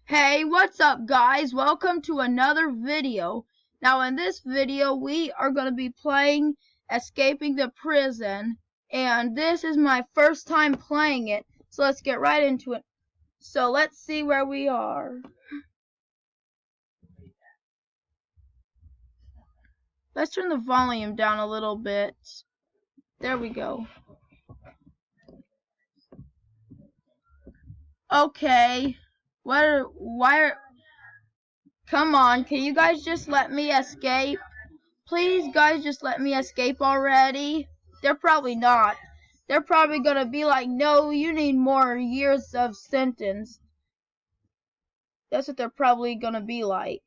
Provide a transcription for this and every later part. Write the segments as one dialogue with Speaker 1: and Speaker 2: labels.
Speaker 1: Hey, what's up guys? Welcome to another video. Now in this video we are going to be playing Escaping the Prison, and this is my first time playing it, so let's get right into it. So let's see where we are. Let's turn the volume down a little bit. There we go. Okay. Come on, can you guys just let me escape? Please, guys, just let me escape already. They're probably not. They're probably gonna be like, no, you need more years of sentence. That's what they're probably gonna be like.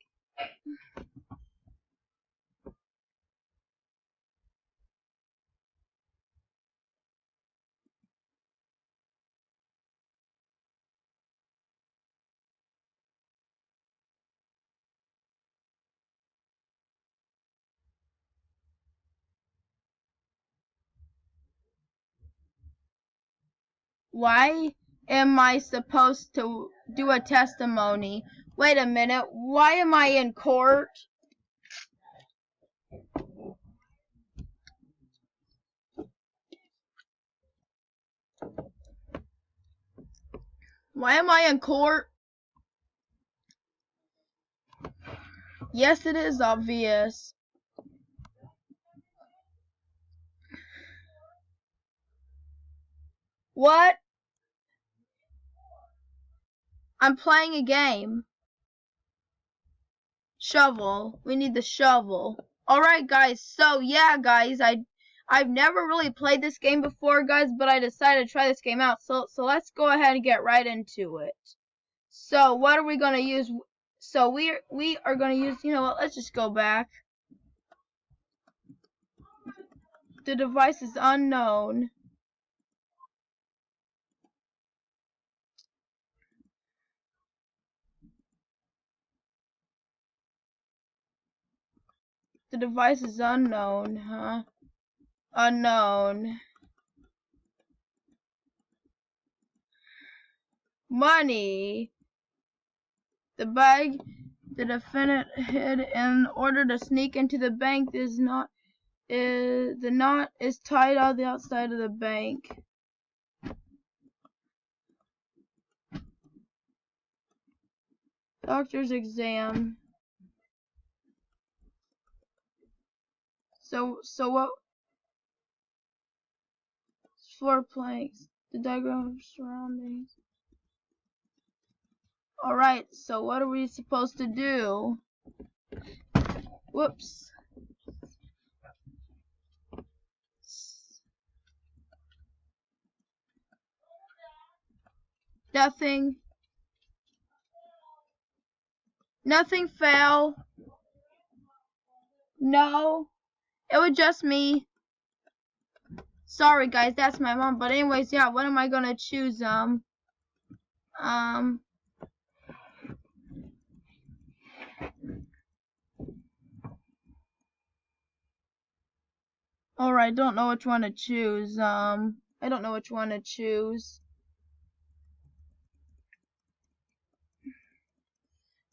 Speaker 1: Why am I supposed to do a testimony? Wait a minute, why am I in court? Why am I in court? Yes, it is obvious. What? I'm playing a game. Shovel. We need the shovel. Alright guys, so yeah guys, I've never really played this game before guys, but I decided to try this game out. So let's go ahead and get right into it. So what are we gonna use? So we are gonna use, you know what, let's just go back. The device is unknown. The device is unknown, huh? Unknown. Money. The bag the defendant hid in order to sneak into the bank the knot is tied on the outside of the bank. Doctor's exam. So what? Floor planks. The diagram of surroundings. Alright, so what are we supposed to do? Whoops. Nothing. Nothing fell. No. It was just me. Sorry guys, that's my mom. But anyways, yeah, what am I gonna choose? Alright, don't know which one to choose. I don't know which one to choose.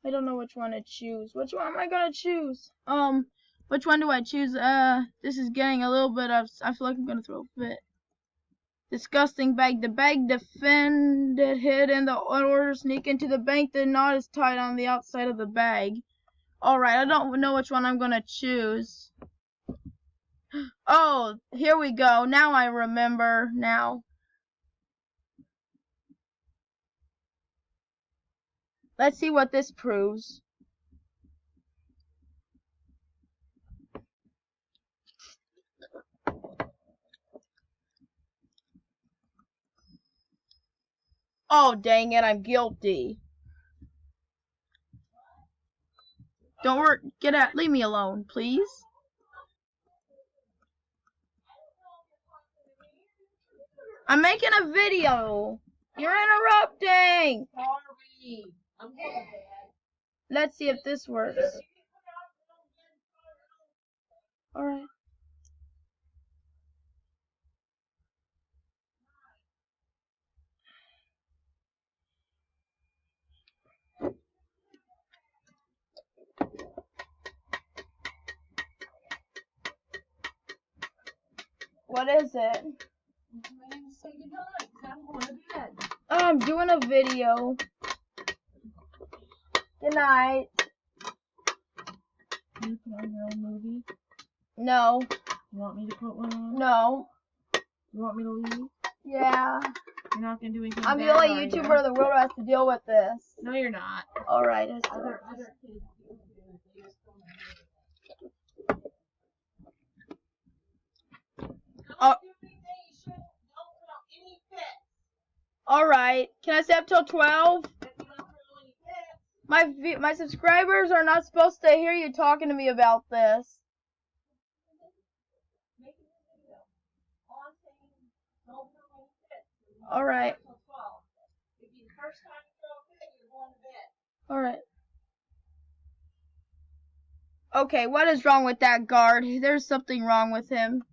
Speaker 1: I don't know which one to choose. Which one am I gonna choose? Which one do I choose? This is getting a little bit of, I feel like I'm gonna throw a fit. Disgusting bag. The bag defended hid in the order to sneak into the bank. The knot is tied on the outside of the bag. Alright, I don't know which one I'm gonna choose. Oh, here we go. Now I remember now. Let's see what this proves. Oh, dang it, I'm guilty. Don't worry, get out, leave me alone, please. I'm making a video. You're interrupting. Sorry. Let's see if this works. Alright. What is it?
Speaker 2: My name is say goodnight. I'm going to bed.
Speaker 1: I'm doing a video. Good night.
Speaker 2: Can you put on your own movie?
Speaker 1: No.
Speaker 2: You want me to put one on?
Speaker 1: No.
Speaker 2: You want me to leave?
Speaker 1: Yeah.
Speaker 2: You're not going to do anything
Speaker 1: I'm
Speaker 2: bad,
Speaker 1: the only
Speaker 2: are
Speaker 1: YouTuber
Speaker 2: you?
Speaker 1: in the world who has to deal with this.
Speaker 2: No, you're not.
Speaker 1: Alright.
Speaker 2: Other kids do. They just don't know. Don't do anything you shouldn't. Don't put on any pets.
Speaker 1: Alright. Can I stay up till 12?
Speaker 2: If you don't put on any pets.
Speaker 1: My subscribers are not supposed to hear you talking to me about this.
Speaker 2: Make a video. All I'm saying is don't put on any pets.
Speaker 1: Alright.
Speaker 2: Till 12. If you the first time you throw a pet, you're going to bed.
Speaker 1: Alright. Okay, what is wrong with that guard? There's something wrong with him.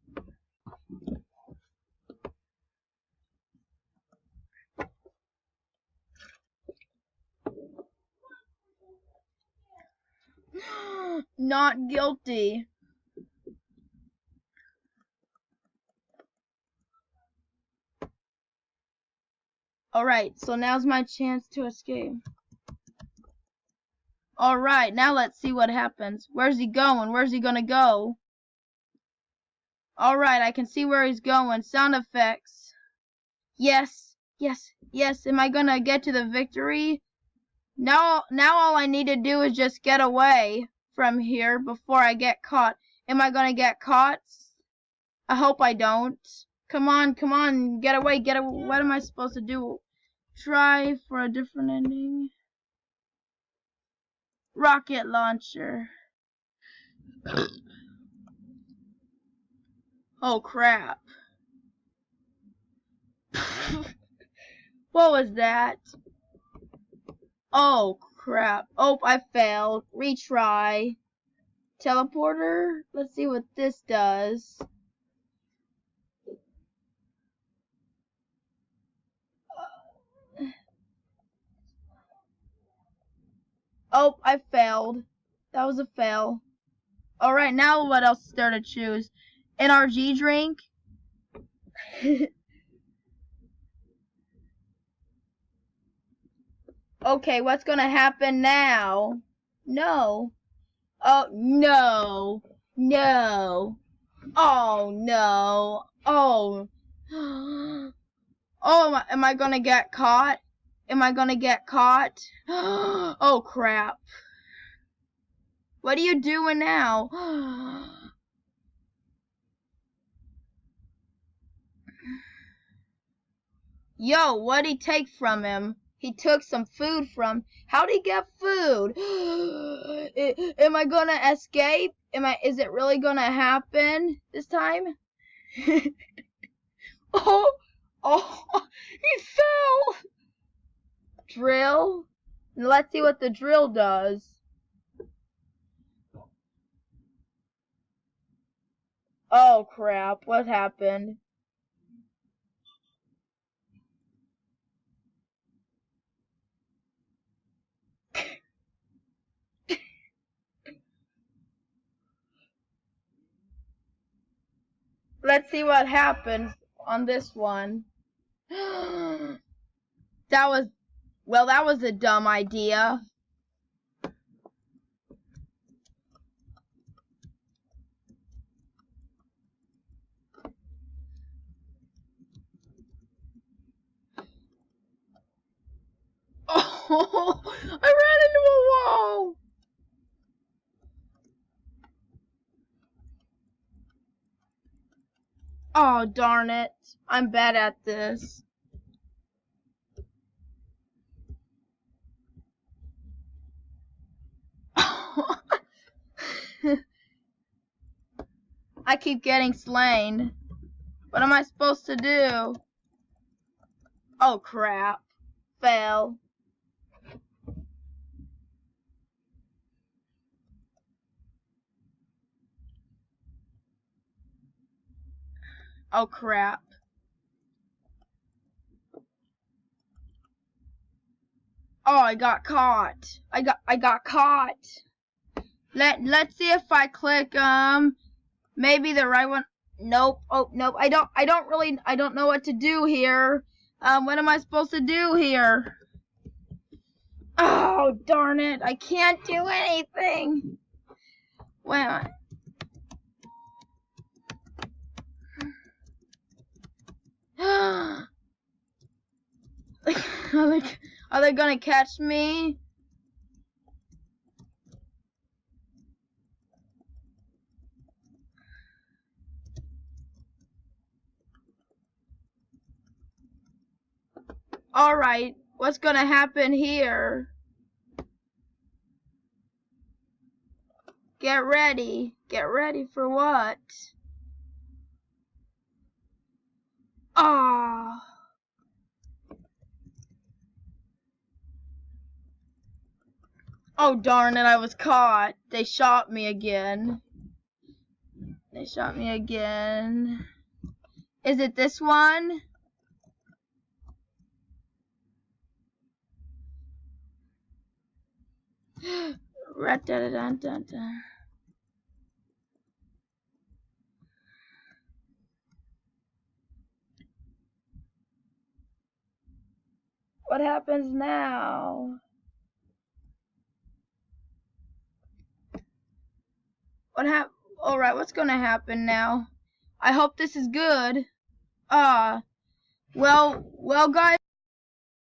Speaker 1: Not guilty. Alright, so now's my chance to escape. Alright, now let's see what happens. Where's he going? Where's he gonna go? Alright, I can see where he's going. Sound effects. Yes, yes, yes. Am I gonna get to the victory? Now all I need to do is just get away from here before I get caught. Am I gonna get caught? I hope I don't. Come on, get away, get away. What am I supposed to do? Try for a different ending. Rocket launcher. Oh crap. What was that? Oh crap. Oh, I failed. Retry. Teleporter? Let's see what this does. Oh, I failed. That was a fail. Alright, now what else is there to choose? NRG drink? Okay, what's gonna happen now? No. Oh, no. No. Oh, no. Oh. Oh, am I gonna get caught? Am I gonna get caught? Oh, crap. What are you doing now? Yo, what'd he take from him? He took some food from. How'd he get food? Am I gonna escape? Is it really gonna happen this time? Oh, he fell. Drill. Let's see what the drill does. Oh crap! What happened? Let's see what happens on this one. That was a dumb idea. Oh, I ran into a wall. Oh, darn it. I'm bad at this. I keep getting slain. What am I supposed to do? Oh, crap. Fail. Oh, crap. Oh, I got caught. I got caught. Let's see if I click maybe the right one. Nope. Oh, nope. I don't know what to do here. What am I supposed to do here? Oh, darn it. I can't do anything. Wait a minute. Are they gonna catch me? Alright, what's gonna happen here? Get ready. Get ready for what? Ah. Oh, darn it, I was caught. They shot me again. They shot me again. Is it this one? Ra-da-da-dun-dun-dun. What happens now? Alright, what's gonna happen now? I hope this is good. Well, guys.